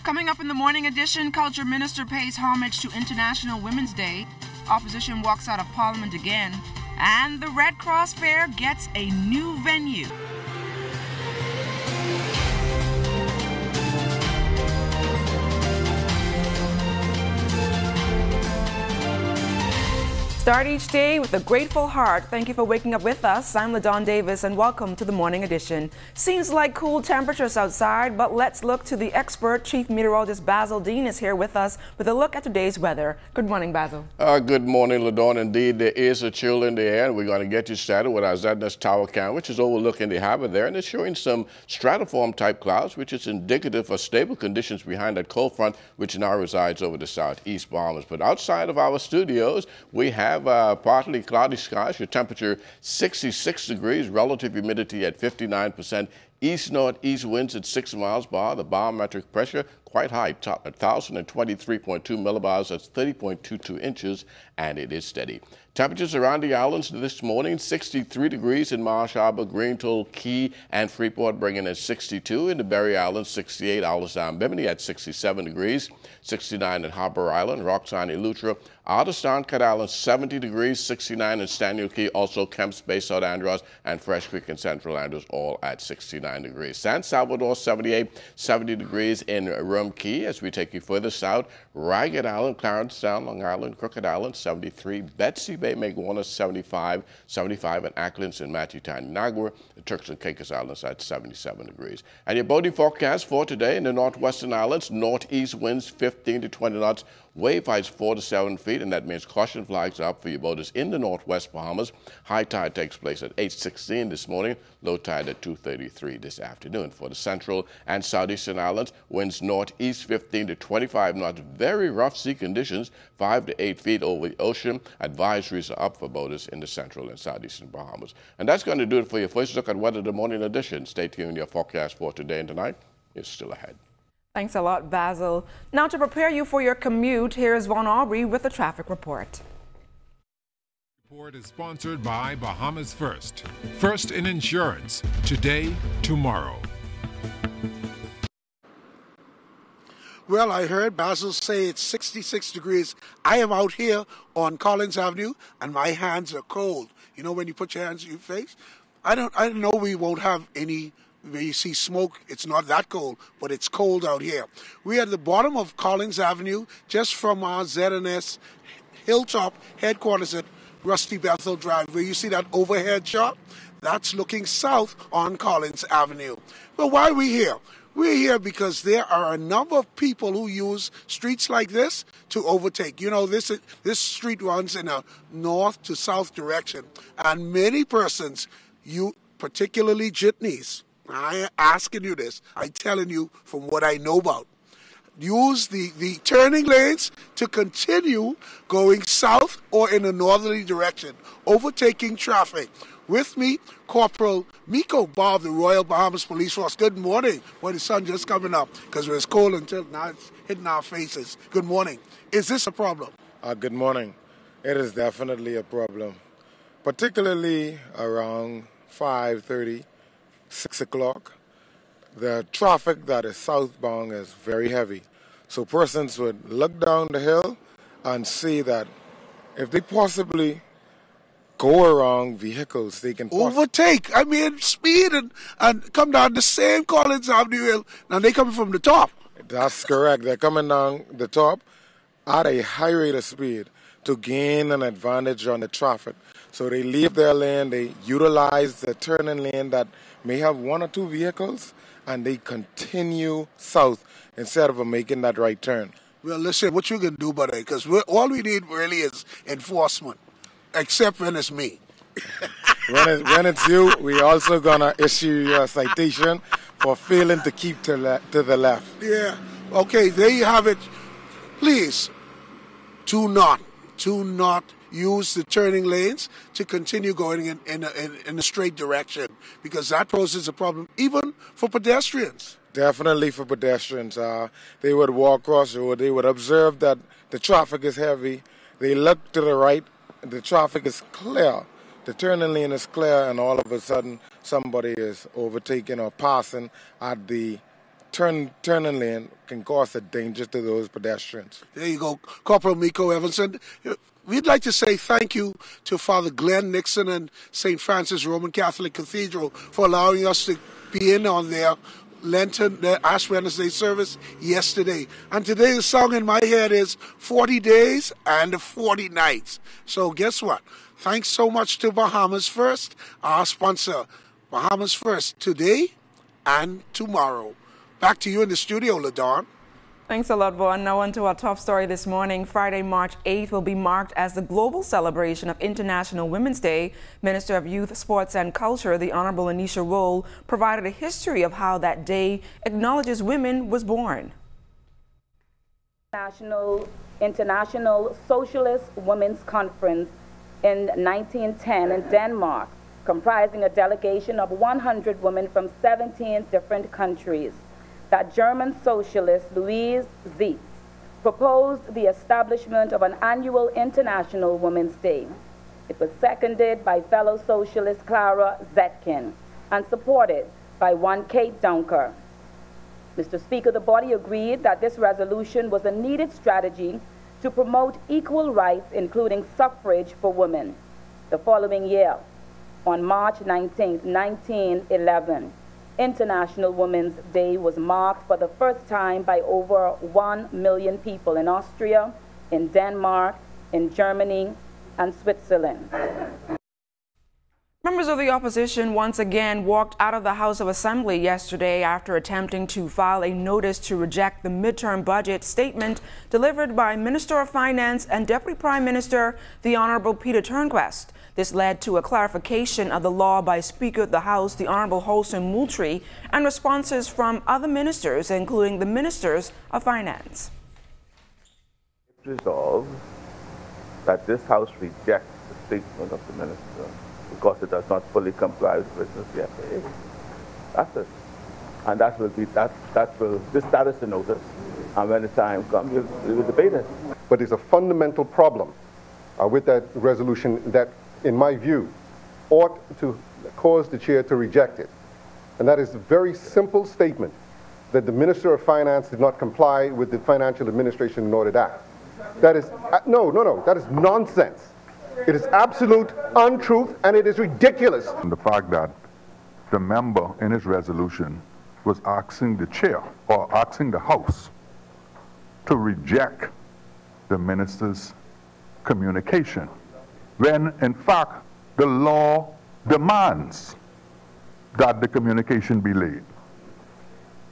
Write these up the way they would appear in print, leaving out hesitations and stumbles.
Coming up in the morning edition, Culture Minister pays homage to International Women's Day. Opposition walks out of Parliament again. And the Red Cross Fair gets a new venue. Start each day with a grateful heart. Thank you for waking up with us. I'm LaDawn Davis and welcome to the morning edition. Seems like cool temperatures outside, but let's look to the expert. Chief Meteorologist Basil Dean is here with us with a look at today's weather. Good morning, Basil. Good morning, LaDawn. Indeed, there is a chill in the air, and we're going to get you started with our Zedness Tower Cam, which is overlooking the harbor there, and it's showing some stratiform type clouds, which is indicative of stable conditions behind that cold front, which now resides over the southeast Bahamas. But outside of our studios, we have partly cloudy skies, your temperature 66 degrees, relative humidity at 59%, east-northeast winds at 6 miles per hour, the barometric pressure quite high, top at 1,023.2 millibars, that's 30.22 inches, and it is steady. Temperatures around the islands this morning, 63 degrees in Marsh Harbor, Greentoll, Key, and Freeport, bringing in 62. In the Berry Islands, 68. Isles Down, Bimini at 67 degrees, 69 in Harper Island, Roxanne, Eleuthera, Artistan, Cat Island, 70 degrees, 69 in Staniel Key, also Kemps Bay, South Andros, and Fresh Creek and Central Andros, all at 69 degrees. San Salvador, 78, 70 degrees in Rum Key. As we take you further south, Ragged Island, Clarence Sound, Long Island, Crooked Island, 73, Betsy Bay, Maguana, 75, 75 in Acklands and Matthew-Town, Nagua, the Turks and Caicos Islands at 77 degrees. And your boating forecast for today in the northwestern islands, northeast winds 15 to 20 knots, wave heights 4 to 7 feet, and that means caution flags are up for your boaters in the northwest Bahamas. High tide takes place at 8:16 this morning, low tide at 2:33 this afternoon. For the central and southeastern islands, winds northeast 15 to 25 knots, very rough sea conditions, 5 to 8 feet over the ocean. Advisories are up for boaters in the central and southeastern Bahamas. And that's going to do it for your first look at weather the morning edition. Stay tuned. Your forecast for today and tonight is still ahead. Thanks a lot, Basil. Now to prepare you for your commute, here's Vaughn Aubrey with a traffic report. Report is sponsored by Bahamas First. First in insurance, today, tomorrow. Well, I heard Basil say it's 66 degrees. I am out here on Collins Avenue, and my hands are cold. You know when you put your hands in your face? I know we won't have any. Where you see smoke, it's not that cold, but it's cold out here. We're at the bottom of Collins Avenue, just from our ZNS Hilltop headquarters at Rusty Bethel Drive, where you see that overhead shot. That's looking south on Collins Avenue. Well, why are we here? We're here because there are a number of people who use streets like this to overtake. You know, this street runs in a north to south direction, and many persons, particularly jitneys, I am asking you this. I'm telling you from what I know about. Use the turning lanes to continue going south or in a northerly direction, overtaking traffic. With me, Corporal Miko Bob, the Royal Bahamas Police Force. Good morning. Well, the sun just coming up because it was cold until now it's hitting our faces. Good morning. Is this a problem? Good morning. It is definitely a problem, particularly around 5:30. 6 o'clock, the traffic that is southbound is very heavy. So persons would look down the hill and see that if they possibly go around vehicles, they can overtake. I mean, speed and come down the same Collins Avenue hill. Now they coming from the top. That's correct. They're coming down the top at a high rate of speed to gain an advantage on the traffic. So they leave their lane, they utilize the turning lane that may have one or two vehicles, and they continue south instead of making that right turn. Well, listen, what you can do about it, because all we need really is enforcement, except when it's me. when it's you, we also going to issue you a citation for failing to keep to the left. Yeah. Okay, there you have it. Please, do not use the turning lanes to continue going in a straight direction, because that poses a problem even for pedestrians. Definitely for pedestrians. They would walk across the road, they would observe that the traffic is heavy, they look to the right, the traffic is clear, the turning lane is clear, and all of a sudden somebody is overtaking or passing at the turning lane can cause a danger to those pedestrians. There you go, Corporal Miko Evanson. We'd like to say thank you to Father Glenn Nixon and St. Francis Roman Catholic Cathedral for allowing us to be in on their Lenten, their Ash Wednesday service yesterday. And today the song in my head is 40 Days and 40 Nights. So guess what? Thanks so much to Bahamas First, our sponsor. Bahamas First, today and tomorrow. Back to you in the studio, LaDawn. Thanks a lot, Vaughn. Now on to our top story this morning. Friday, March 8th will be marked as the global celebration of International Women's Day. Minister of Youth, Sports and Culture, the Honorable Anisha Rolle, provided a history of how that day acknowledges women was born. International Socialist Women's Conference in 1910 in Denmark, comprising a delegation of 100 women from 17 different countries. That German socialist Louise Zietz proposed the establishment of an annual International Women's Day. It was seconded by fellow socialist Clara Zetkin and supported by one Kate Dunker. Mr. Speaker, the body agreed that this resolution was a needed strategy to promote equal rights, including suffrage for women. The following year, on March 19, 1911, International Women's Day was marked for the first time by over 1 million people in Austria, in Denmark, in Germany, and Switzerland. Members of the opposition once again walked out of the House of Assembly yesterday after attempting to file a notice to reject the midterm budget statement delivered by Minister of Finance and Deputy Prime Minister, the Honorable Peter Turnquest. This led to a clarification of the law by Speaker of the House, the Honorable Holson Moultrie, and responses from other ministers, including the Ministers of Finance. Resolved that this House rejects the statement of the Minister because it does not fully comply with the provisions of the FAA. That's it. And that will be, that is the notice. And when the time comes, we will debate it. But there's a fundamental problem with that resolution that, in my view, ought to cause the chair to reject it. And that is a very simple statement that the Minister of Finance did not comply with the Financial Administration and Audit Act. That is, no, that is nonsense. It is absolute untruth and it is ridiculous. And the fact that the member in his resolution was asking the chair or asking the House to reject the minister's communication, when in fact the law demands that the communication be laid.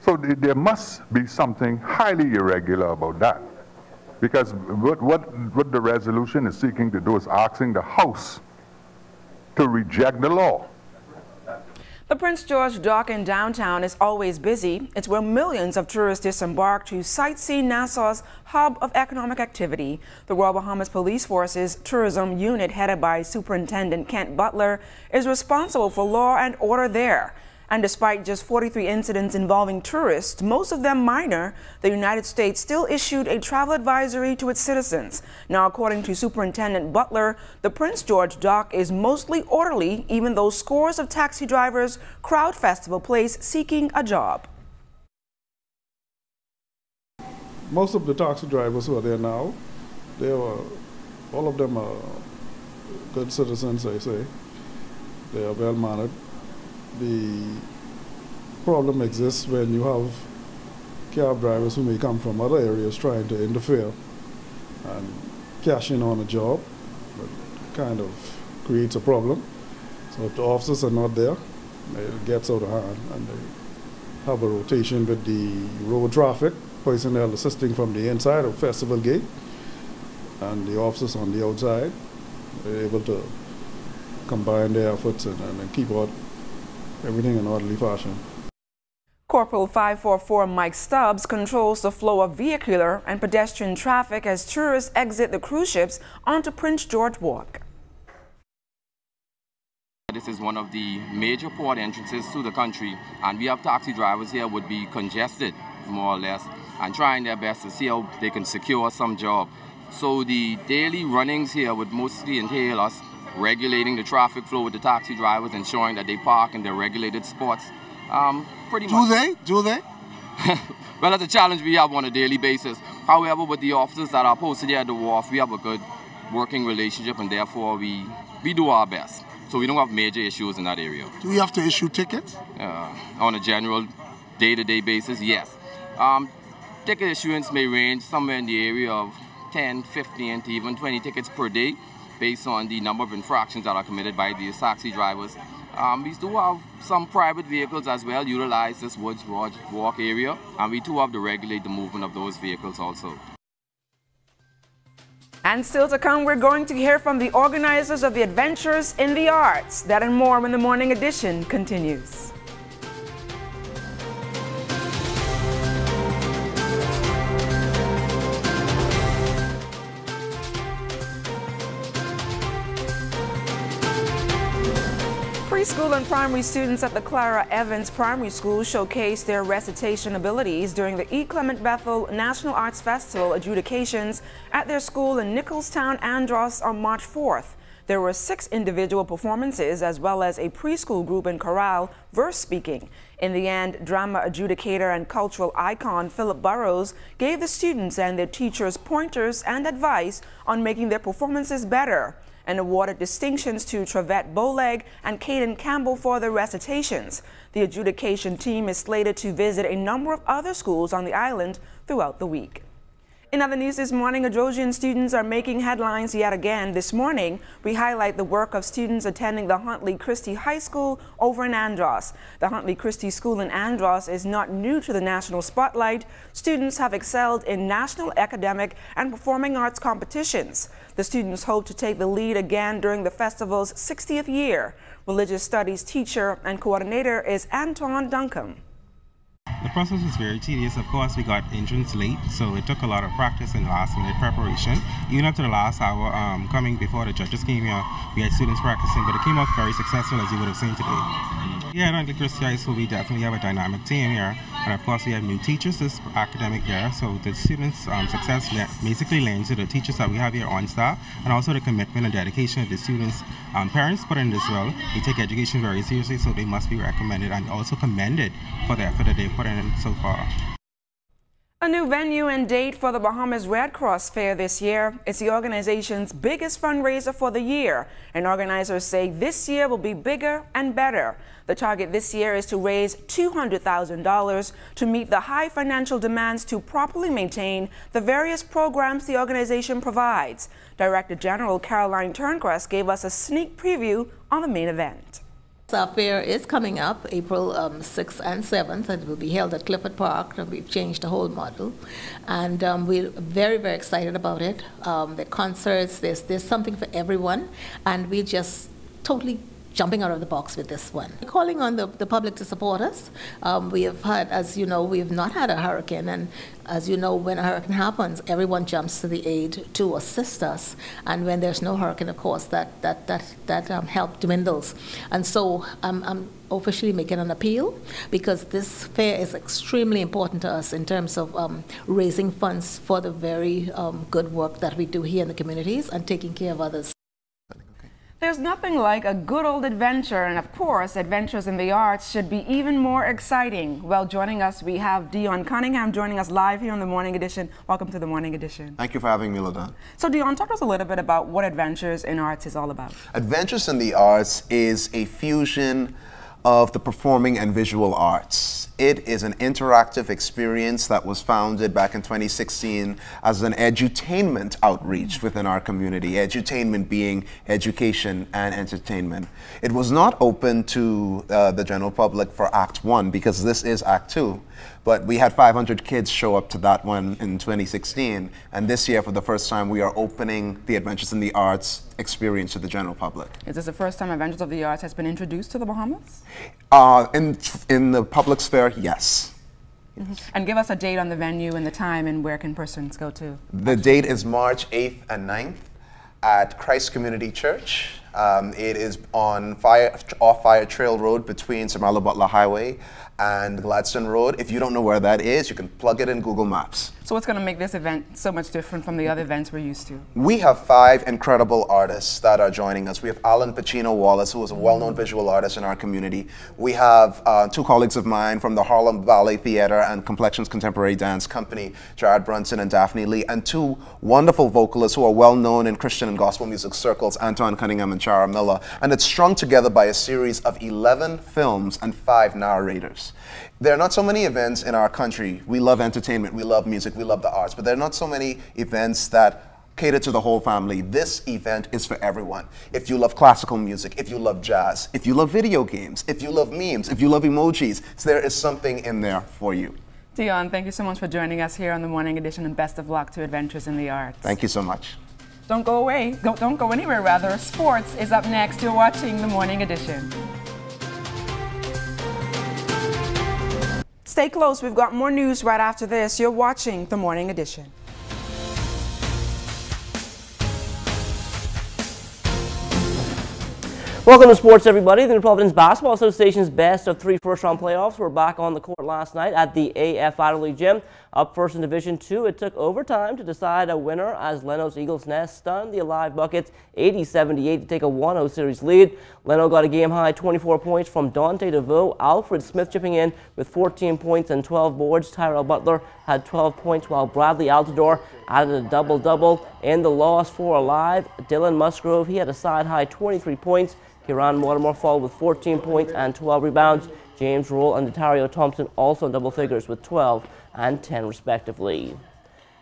So there must be something highly irregular about that, because what the resolution is seeking to do is asking the House to reject the law. The Prince George Dock in downtown is always busy. It's where millions of tourists disembark to sightsee Nassau's hub of economic activity. The Royal Bahamas Police Force's tourism unit, headed by Superintendent Kent Butler, is responsible for law and order there. And despite just 43 incidents involving tourists, most of them minor, the United States still issued a travel advisory to its citizens. Now, according to Superintendent Butler, the Prince George Dock is mostly orderly, even though scores of taxi drivers crowd Festival Place seeking a job. Most of the taxi drivers who are there now, all of them are good citizens, I say. They are well-mannered. The problem exists when you have cab drivers who may come from other areas trying to interfere and cash in on a job. It kind of creates a problem. So if the officers are not there, it gets out of hand, and they have a rotation with the road traffic personnel assisting from the inside of Festival Gate, and the officers on the outside. They're able to combine their efforts and keep out everything in orderly fashion. Corporal 544 Mike Stubbs controls the flow of vehicular and pedestrian traffic as tourists exit the cruise ships onto Prince George Walk. This is one of the major port entrances to the country, and we have taxi drivers here would be congested, more or less, and trying their best to see how they can secure some job. So the daily runnings here would mostly entail us regulating the traffic flow with the taxi drivers, ensuring that they park in their regulated spots. Pretty much. Do they? Well, that's a challenge we have on a daily basis. However, with the officers that are posted here at the wharf, we have a good working relationship, and therefore we do our best. So we don't have major issues in that area. Do we have to issue tickets? On a general day-to-day basis, yes. Ticket issuance may range somewhere in the area of 10, 15 to even 20 tickets per day based on the number of infractions that are committed by these taxi drivers. We do have some private vehicles as well utilize this Woods Walk area, and we do have to regulate the movement of those vehicles also. And still to come, we're going to hear from the organizers of the Adventures in the Arts. That and more when the Morning Edition continues. Preschool and primary students at the Clara Evans Primary School showcased their recitation abilities during the E. Clement Bethel National Arts Festival adjudications at their school in Nicholstown, Andros on March 4th. There were 6 individual performances as well as a preschool group in chorale verse speaking. In the end, drama adjudicator and cultural icon Philip Burrows gave the students and their teachers pointers and advice on making their performances better, and awarded distinctions to Travette Bowleg and Caden Campbell for their recitations. The adjudication team is slated to visit a number of other schools on the island throughout the week. In other news this morning, Adrosian students are making headlines yet again. This morning, we highlight the work of students attending the Huntley Christie High School over in Andros. The Huntley Christie School in Andros is not new to the national spotlight. Students have excelled in national academic and performing arts competitions. The students hope to take the lead again during the festival's 60th year. Religious studies teacher and coordinator is Anton Duncombe. The process was very tedious. Of course, we got entrance late, so it took a lot of practice and last-minute preparation. Even up to the last hour, coming before the judges came here, we had students practicing, but it came out very successful, as you would have seen today. Yeah, at Huntley Christie High School, we definitely have a dynamic team here, and of course, we have new teachers this academic year, so the students' success basically lends to the teachers that we have here on staff, and also the commitment and dedication of the students. Parents put in as well. They take education very seriously, so they must be recommended and also commended for the effort that they've put in so far. A new venue and date for the Bahamas Red Cross Fair this year. It's the organization's biggest fundraiser for the year, and organizers say this year will be bigger and better. The target this year is to raise $200,000 to meet the high financial demands to properly maintain the various programs the organization provides. Director General Caroline Turncrest gave us a sneak preview on the main event. Our fair is coming up April 6th and 7th, and it will be held at Clifford Park. We've changed the whole model, and we're very, very excited about it. The concerts, there's something for everyone, and we just totally jumping out of the box with this one. Calling on the public to support us. We have had, as you know, we have not had a hurricane, and as you know, when a hurricane happens, everyone jumps to the aid to assist us. And when there's no hurricane, of course, that help dwindles. And so I'm officially making an appeal, because this fair is extremely important to us in terms of raising funds for the very good work that we do here in the communities and taking care of others. There's nothing like a good old adventure, and of course, Adventures in the Arts should be even more exciting. Well, joining us, we have Dion Cunningham joining us live here on the Morning Edition. Welcome to the Morning Edition. Thank you for having me, LaDon. So, Dion, talk to us a little bit about what Adventures in Arts is all about. Adventures in the Arts is a fusion of the performing and visual arts. It is an interactive experience that was founded back in 2016 as an edutainment outreach within our community, edutainment being education and entertainment. It was not open to the general public for Act 1 because this is Act 2, but we had 500 kids show up to that one in 2016, and this year for the first time we are opening the Adventures in the Arts experience to the general public. Is this the first time Adventures of the Arts has been introduced to the Bahamas? In the public sphere, yes. Mm-hmm. And give us a date on the venue and the time, and where can persons go to? The date is March 8th and 9th at Christ Community Church It is on off Fire Trail Road between Samarla Butler Highway and Gladstone Road. If you don't know where that is, you can plug it in Google Maps. So what's going to make this event so much different from the other events we're used to? We have 5 incredible artists that are joining us. We have Alan Pacino Wallace, who is a well-known visual artist in our community. We have 2 colleagues of mine from the Harlem Ballet Theater and Complexions Contemporary Dance Company, Jared Brunson and Daphne Lee, and 2 wonderful vocalists who are well-known in Christian and gospel music circles, Anton Cunningham and Chara Miller. And it's strung together by a series of 11 films and 5 narrators. There are not so many events in our country. We love entertainment, we love music, we love the arts, but there are not so many events that cater to the whole family. This event is for everyone. If you love classical music, if you love jazz, if you love video games, if you love memes, if you love emojis, so there is something in there for you. Dion, thank you so much for joining us here on the Morning Edition, and best of luck to Adventures in the Arts. Thank you so much. Don't go away. Don't go anywhere, rather. Sports is up next. You're watching the Morning Edition. Stay close. We've got more news right after this. You're watching the Morning Edition. Welcome to sports, everybody. The New Providence Basketball Association's best of 3 first-round playoffs were back on the court last night at the AF Adderley Gym. Up first in Division II, it took overtime to decide a winner as Leno's Eagles Nest stunned the Alive Buckets 80-78 to take a 1-0 series lead. Leno got a game-high 24 points from Dante DeVoe. Alfred Smith chipping in with 14 points and 12 boards. Tyrell Butler had 12 points, while Bradley Altador added a double-double. In the loss for Alive, Dylan Musgrove, he had a side-high 23 points. Kieran Mortimer followed with 14 points and 12 rebounds. James Roll and Dario Thompson also in double figures with 12 and 10 respectively.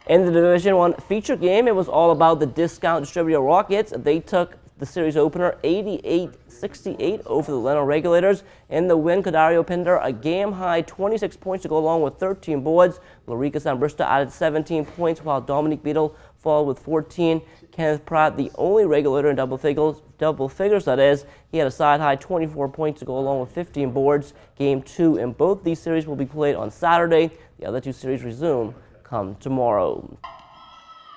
In the Division I feature game, it was all about the discount distributor Rockets. They took the series opener 88-68 over the Leno Regulators. In the win, Kadario Pinder a game-high 26 points to go along with 13 boards. Lorica Sambrista added 17 points, while Dominique Beadle followed with 14. Kenneth Pratt, the only regulator in double figures, that is, he had a side-high 24 points to go along with 15 boards. Game 2 in both these series will be played on Saturday. The other 2 series resume come tomorrow.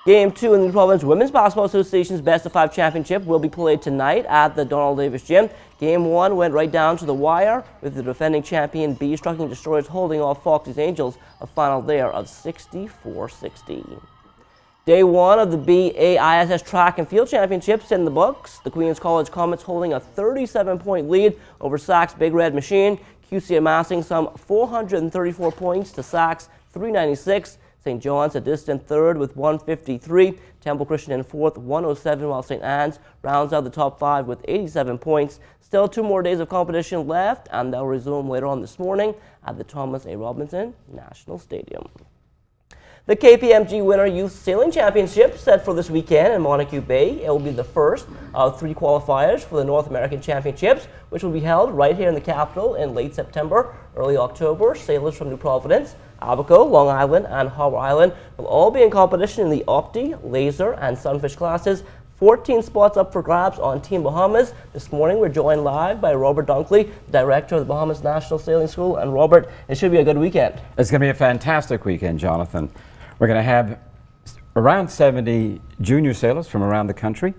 Game 2 in the New Providence Women's Basketball Association's Best of 5 Championship will be played tonight at the Donald Davis Gym. Game 1 went right down to the wire, with the defending champion Bees Trucking Destroyers holding off Foxy's Angels, a final there of 64-60. Day 1 of the BAISS Track and Field Championships in the books. The Queens College Comets holding a 37-point lead over Sacs Big Red Machine. QC amassing some 434 points to Sacs 396. St. John's a distant third with 153. Temple Christian in fourth, 107, while St. Anne's rounds out the top 5 with 87 points. Still 2 more days of competition left, and they'll resume later on this morning at the Thomas A. Robinson National Stadium. The KPMG Winter Youth Sailing Championship set for this weekend in Montague Bay. It will be the first of 3 qualifiers for the North American Championships, which will be held right here in the capital in late September, early October. Sailors from New Providence, Abaco, Long Island, and Harbor Island will all be in competition in the Opti, Laser, and Sunfish classes. 14 spots up for grabs on Team Bahamas. This morning we're joined live by Robert Dunkley, Director of the Bahamas National Sailing School. And Robert, it should be a good weekend. It's going to be a fantastic weekend, Jonathan. We're going to have around 70 junior sailors from around the country,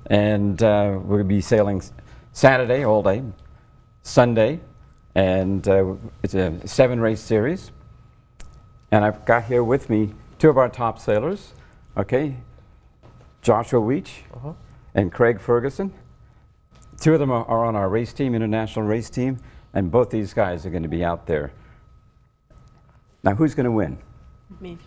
and we're going to be sailing Saturday all day, Sunday, and it's a 7-race series. And I've got here with me 2 of our top sailors, okay, Joshua Weech and Craig Ferguson. 2 of them are on our race team, international race team, and both these guys are going to be out there. Now, who's going to win? Me.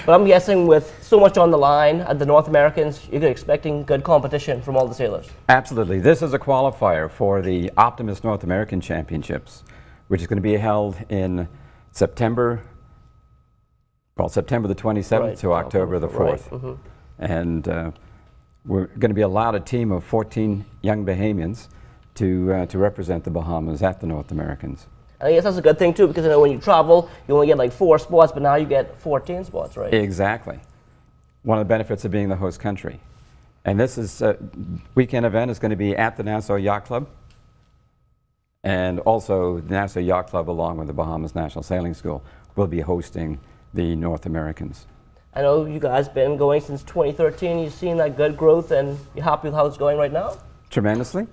But I'm guessing with so much on the line at the North Americans, you're expecting good competition from all the sailors. Absolutely. This is a qualifier for the Optimus North American Championships, which is going to be held in September the 27th to October the 4th. And we're going to be allowed a team of 14 young Bahamians to represent the Bahamas at the North Americans. I guess that's a good thing too, because I know when you travel, you only get like 4 spots, but now you get 14 spots, right? Exactly. One of the benefits of being the host country. And this is weekend event is going to be at the Nassau Yacht Club, and also the Nassau Yacht Club, along with the Bahamas National Sailing School, will be hosting the North Americans. I know you guys been going since 2013. You've seen that good growth, and you're happy with how it's going right now? Tremendously.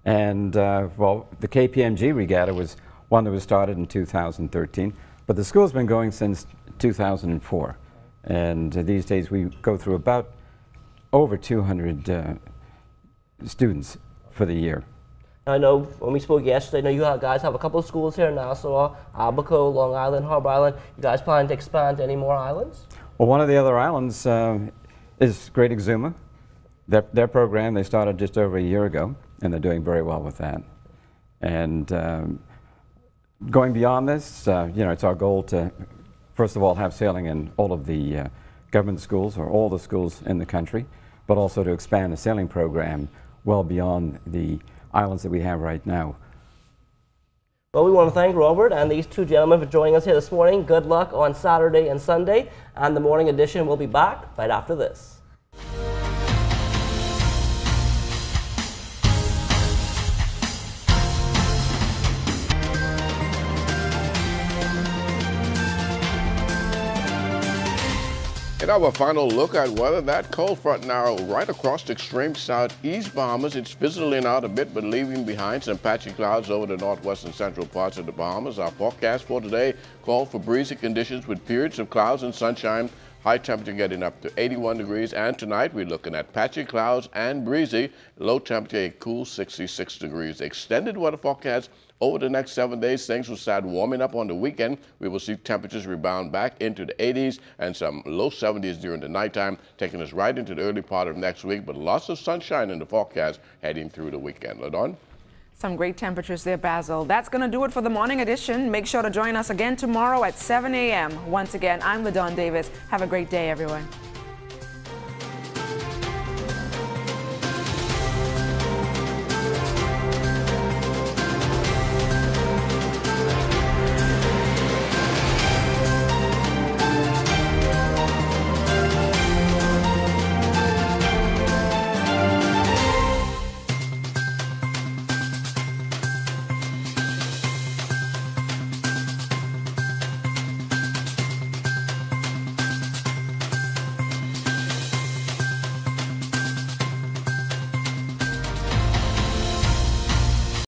And, well, the KPMG Regatta was one that was started in 2013, but the school's been going since 2004. And these days we go through about over 200 students for the year. I know when we spoke yesterday, I know you guys have a couple of schools here in Nassau, Abaco, Long Island, Harbor Island. You guys plan to expand to any more islands? Well, one of the other islands is Great Exuma. Their program, they started just over a year ago, and they're doing very well with that. And going beyond this, you know, it's our goal to, first of all, have sailing in all of the government schools, or all the schools in the country, but also to expand the sailing program well beyond the islands that we have right now. Well, we want to thank Robert and these two gentlemen for joining us here this morning. Good luck on Saturday and Sunday, and the morning edition will be back right after this. In our final look at weather, that cold front now right across the extreme southeast Bahamas. It's fizzling out a bit, but leaving behind some patchy clouds over the northwest and central parts of the Bahamas. Our forecast for today called for breezy conditions with periods of clouds and sunshine. High temperature getting up to 81 degrees. And tonight we're looking at patchy clouds and breezy. Low temperature a cool 66 degrees. Extended weather forecast over the next 7 days. Things will start warming up on the weekend. We will see temperatures rebound back into the 80s and some low 70s during the nighttime, taking us right into the early part of next week. But lots of sunshine in the forecast heading through the weekend. LaDawn? Some great temperatures there, Basil. That's going to do it for the morning edition. Make sure to join us again tomorrow at 7 a.m. Once again, I'm LaDawn Davis. Have a great day, everyone.